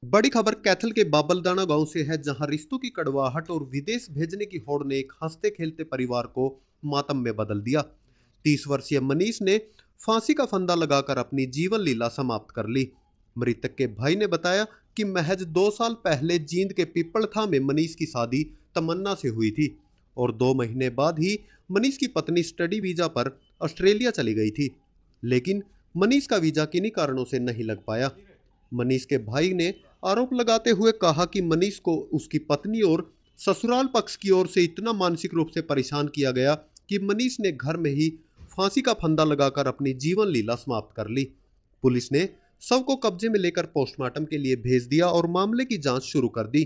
बड़ी खबर कैथल के बाबलदाना गांव से है, जहां रिश्तों की कड़वाहट और विदेश भेजने की होड़ ने एक हंसते खेलते परिवार को मातम में बदल दिया। 30 वर्षीय मनीष ने फांसी का फंदा लगाकर अपनी जीवन लीला समाप्त कर ली। मृतक के भाई ने बताया कि महज 2 साल पहले जींद के पिपलथा में मनीष की शादी तमन्ना से हुई थी और 2 महीने बाद ही मनीष की पत्नी स्टडी वीजा पर ऑस्ट्रेलिया चली गई थी। लेकिन मनीष का वीजा किन्हीं कारणों से नहीं लग पाया। मनीष के भाई ने आरोप लगाते हुए कहा कि मनीष को उसकी पत्नी और ससुराल पक्ष की ओर से इतना मानसिक रूप से परेशान किया गया कि मनीष ने घर में ही फांसी का फंदा लगाकर अपनी जीवन लीला समाप्त कर ली। पुलिस ने शव को कब्जे में लेकर पोस्टमार्टम के लिए भेज दिया और मामले की जांच शुरू कर दी।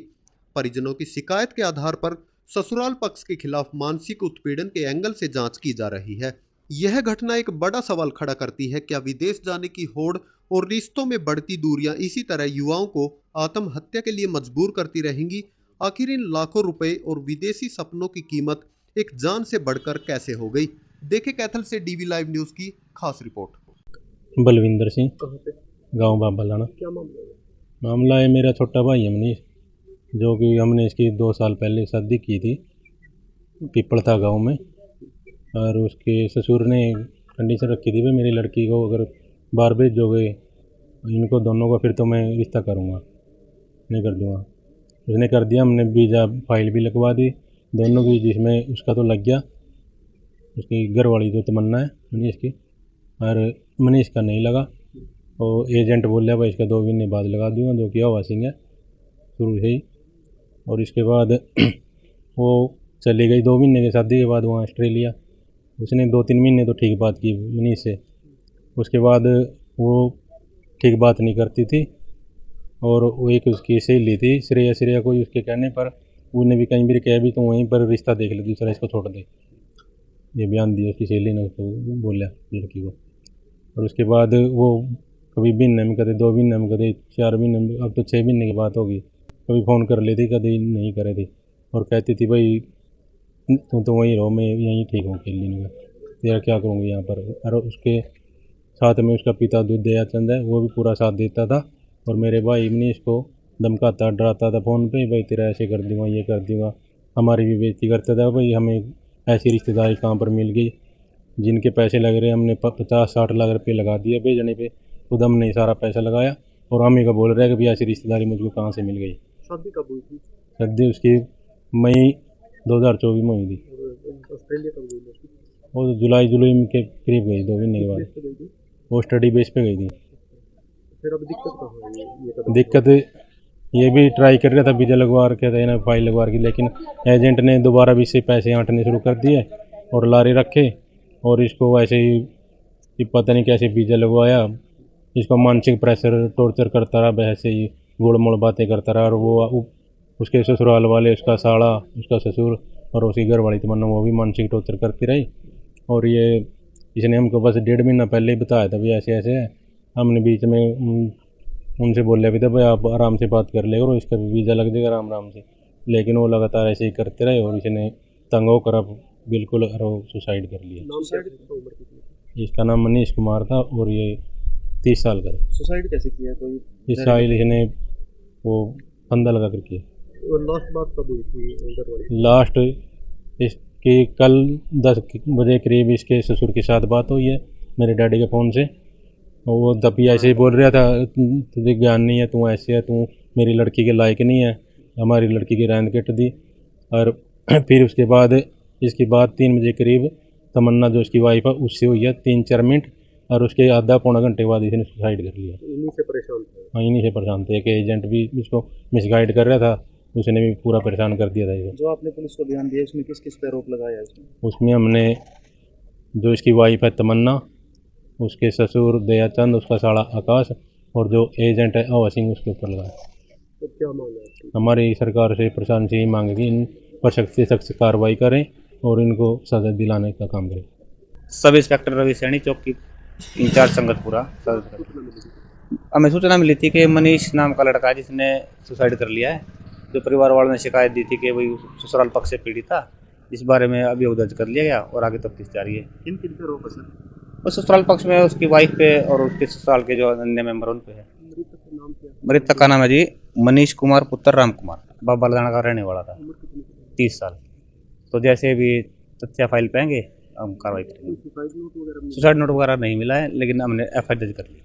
परिजनों की शिकायत के आधार पर ससुराल पक्ष के खिलाफ मानसिक उत्पीड़न के एंगल से जांच की जा रही है। यह घटना एक बड़ा सवाल खड़ा करती है, क्या विदेश जाने की होड़ और रिश्तों में बढ़ती दूरियां इसी तरह युवाओं को आत्महत्या के लिए मजबूर करती रहेंगी? आखिर इन लाखों रुपए और विदेशी सपनों की कीमत एक जान से बढ़कर कैसे हो गई? देखें कैथल से डीवी लाइव न्यूज की खास रिपोर्ट। बलविंदर सिंह, कहाँ पे? गांव बाबलाना। क्या मामला है? मामला है, मेरा छोटा भाई है मनीष, जो कि हमने इसकी 2 साल पहले शादी की थी पिपलथा गांव में। और उसके ससुर ने कंडीशन रखी थी, भाई मेरी लड़की को अगर बाहर भेजोगे इनको दोनों का, फिर तो मैं रिश्ता करूँगा, नहीं कर दूँगा। उसने कर दिया। हमने वीज़ा फाइल भी लगवा दी दोनों की, जिसमें उसका तो लग गया, उसकी घर वाली जो तमन्ना है मनीष की, और मनीष का नहीं लगा। और एजेंट बोल भाई इसका 2 महीने बाद लगा दूंगा, जो कि हवा सिंह है शुरू से ही। और इसके बाद वो चली गई 2 महीने की शादी के बाद वहाँ ऑस्ट्रेलिया। उसने 2-3 महीने तो ठीक बात की मनीष से, उसके बाद वो ठीक बात नहीं करती थी। और वो एक उसकी सहेली थी श्रेया को, उसके कहने पर उन्हें भी कहीं भी कह भी तो वहीं पर रिश्ता देख ले, दूसरा इसको छोड़ दे, ये बयान दिया उसकी सहेली ने उसको बोला लड़की को। और उसके बाद वो कभी महीने में कदे 2 महीने में कदे 4 महीने में, अब तो 6 महीने की बात होगी, कभी फ़ोन कर लेती कभी नहीं करे थी। और कहती थी भाई तुम तो वहीं रहो, मैं यहीं ठीक हूँ खेलने में, तेरा क्या करूँगी यहाँ पर। और उसके साथ में उसका पिता दूध दया चंद है, वो भी पूरा साथ देता था। और मेरे भाई मनीष को धमकाता डराता था फ़ोन पे, भाई तेरा ऐसे कर दूँगा, ये कर दूँगा। हमारी भी बेइज्जती करता था, भाई हमें ऐसी रिश्तेदारी कहाँ पर मिल गई जिनके पैसे लग रहे हैं, हमने 50-60 लाख रुपये लगा दिए भेजने पे, खुद हमने सारा पैसा लगाया और हम ही का बोल रहे हैं कि भाई ऐसी रिश्तेदारी मुझको कहाँ से मिल गई। शादी कब हुई थी? शादी उसकी मई 2024 में हुई थी। ऑस्ट्रेलिया कब गई थी? वो जुलाई के करीब गई, 2 महीने के बाद। वो स्टडी बेस पे गई थी। फिर अब दिक्कत कहाँ है? दिक्कत ये भी ट्राई कर रहा था, वीज़ा लगवा रखे थे ना, फाइल लगवा रखी, लेकिन एजेंट ने दोबारा भी इससे पैसे आंटने शुरू कर दिए और लारे रखे। और इसको ऐसे ही पता नहीं कैसे वीज़ा लगवाया, इसको मानसिक प्रेशर टॉर्चर करता रहा, वैसे ही गोड़ मोड़ बातें करता रहा। और वो उसके ससुराल वाले, उसका साला, उसका ससुर और उसकी घर वाली तमन्ना, वो भी मानसिक टॉर्चर करती रही। और ये इसने हमको बस 1.5 महीना पहले ही बताया था भी ऐसे ऐसे है। हमने बीच में उनसे बोल भी था भाई आप आराम से बात कर ले और इसका भी वीज़ा लग जाएगा आराम से, लेकिन वो लगातार ऐसे ही करते रहे। और इसने तंग होकर अब बिल्कुल सुसाइड कर लिया। इसका नाम मनीष कुमार था और ये 30 साल का था। सुसाइड कैसे किया? कोई इस साइड इसने वो फंदा लगा कर किया। लास्ट बात कब हुई थी? लास्ट इसकी कल 10 बजे करीब इसके ससुर के साथ बात हुई है मेरे डैडी के फ़ोन से। वो तभी ऐसे ही बोल रहा था तुझे ज्ञान नहीं है, तू ऐसे है, तू मेरी लड़की के लायक नहीं है, हमारी लड़की की रैंद कट दी। और फिर उसके बाद इसकी बात 3 बजे करीब तमन्ना जो उसकी वाइफ है उससे हुई है 3-4 मिनट, और उसके आधा पौना घंटे बाद इसने सुसाइड कर लिया। इन्हीं से परेशान थे? हाँ, इन्हीं से परेशान थे। एक एजेंट भी इसको मिसगाइड कर रहा था, उसने भी पूरा परेशान कर दिया था इसे। जो आपने पुलिस को बयान दिया उसमें किस किस पे आरोप लगाया? उसमें हमने जो इसकी वाइफ है तमन्ना, उसके ससुर दयाचंद, उसका साला आकाश और जो एजेंट है हवा सिंह, उसके ऊपर लगाया। तो क्या मांग है? हमारी सरकार से प्रशासन से ही मांग कि इन पर सख्त से सख्त कार्रवाई करें और इनको सजा दिलाने का काम करें। सब इंस्पेक्टर रवि सैनी, चौक की इंचार्ज संगतपुरा। हमें सूचना मिली थी कि मनीष नाम का लड़का है जिसने सुसाइड कर लिया है। जो परिवार वालों ने शिकायत दी थी कि वही ससुराल पक्ष से पीड़ित था, इस बारे में अभियोग दर्ज कर लिया गया और आगे तफ्तीश जारी है। किन किन पे आरोप है सर? और ससुराल पक्ष में उसकी वाइफ पे और उसके ससुराल के जो अन्य मेंबर उन पे है। मृतक का नाम क्या है? मृतक का नाम है जी मनीष कुमार पुत्र राम कुमार, बाबा लदाना का रहने वाला था, 30 साल। तो जैसे भी तथ्य फाइल पाएंगे हम कार्रवाई करेंगे। सुसाइड नोट वगैरह नहीं मिला है, लेकिन हमने FIR दर्ज कर ली।